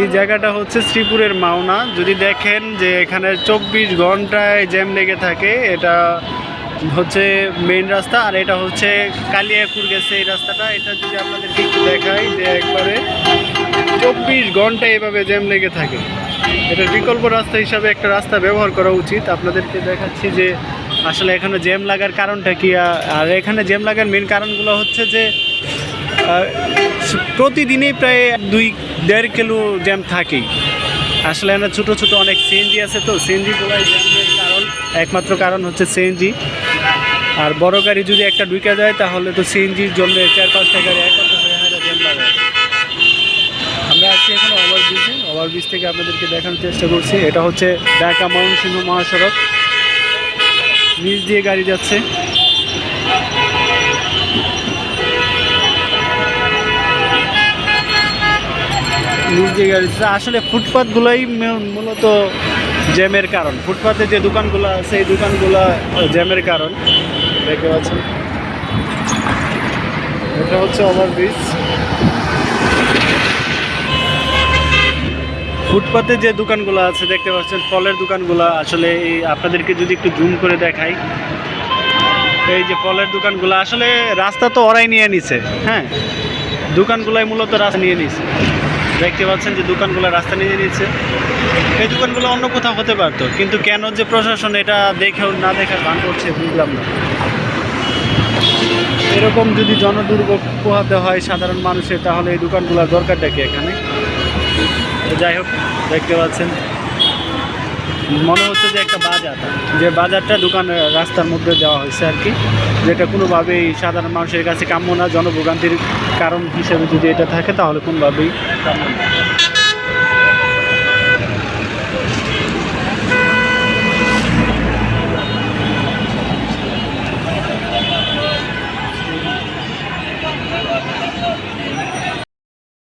এই জায়গাটা হচ্ছে শ্রীপুরের মাওনা। যদি দেখেন যে এখানে 24 ঘন্টায় জ্যাম লেগে থাকে। এটা হচ্ছে মেইন রাস্তা, আর এটা হচ্ছে কালিয়াকুর গেছে এই রাস্তাটা। এটা যদি আপনাদেরকে একটু দেখাই যে একবারে 24 ঘন্টায় এভাবে জ্যাম লেগে থাকে। এটার বিকল্প রাস্তা হিসাবে একটা রাস্তা ব্যবহার করা উচিত। আপনাদেরকে দেখাচ্ছি যে আসলে এখানে জ্যাম লাগার কারণটা কি। আর এখানে জ্যাম লাগার মেইন কারণগুলো হচ্ছে যে প্রতিদিনই প্রায় 2-1.5 কিলো জ্যাম থাকেই। আসলে এখানে ছোটো ছোটো অনেক সিএনজি আছে, তো সিএনজিগুলোই জ্যামের কারণ, একমাত্র কারণ হচ্ছে সিএনজি। আর বড় গাড়ি যদি একটা ঢুকে যায় তাহলে তো সিএনজির জন্য 4-5টা গাড়ি একত্র হয়ে জ্যাম লাগায়। আমরা আছি এখন ওভারব্রিজে। ওভারব্রিজ থেকে আপনাদেরকে দেখানোর চেষ্টা করছি। এটা হচ্ছে ঢাকা ময়মনসিংহ মহাসড়ক, নিচ দিয়ে গাড়ি যাচ্ছে। নিচ দিয়ে গাড়ি যাচ্ছে। আসলে ফুটপাথগুলোই মূলত জ্যামের কারণ। ফুটপাথে যে দোকানগুলো আছে এই দোকানগুলো জ্যামের কারণ। দেখতে পাচ্ছেন এটা হচ্ছে ওভারব্রিজ। ফুটপাতে যে দোকানগুলো আছে দেখতে পাচ্ছেন, ফলের দোকানগুলো, আসলে এই আপনাদেরকে যদি একটু জুম করে দেখাই, এই যে ফলের দোকানগুলো আসলে রাস্তা তো ওরাই নিয়ে নিছে। হ্যাঁ, দোকানগুলাই মূলত রাস্তা নিয়ে নিছে। দেখতে পাচ্ছেন যে দোকানগুলো রাস্তা নিয়ে নিচ্ছে। এই দোকানগুলো অন্য কোথাও হতে পারতো, কিন্তু কেন যে প্রশাসন এটা দেখেও না দেখার ভান করছে বুঝলাম না। এরকম যদি জনদুর্ভোগ পোহাতে হয় সাধারণ মানুষের, তাহলে এই দোকানগুলোর দরকারটা কি এখানে। যাই হোক, দেখতে পাচ্ছেন মনে হচ্ছে যে একটা বাজার, যে বাজারটা দোকান রাস্তার মধ্যে দেওয়া হয়েছে আর কি, যেটা কোনোভাবেই সাধারণ মানুষের কাছে কাম্য না। জনভোগান্তির কারণ হিসেবে যদি এটা থাকে তাহলে কোনোভাবেই কাম্য না।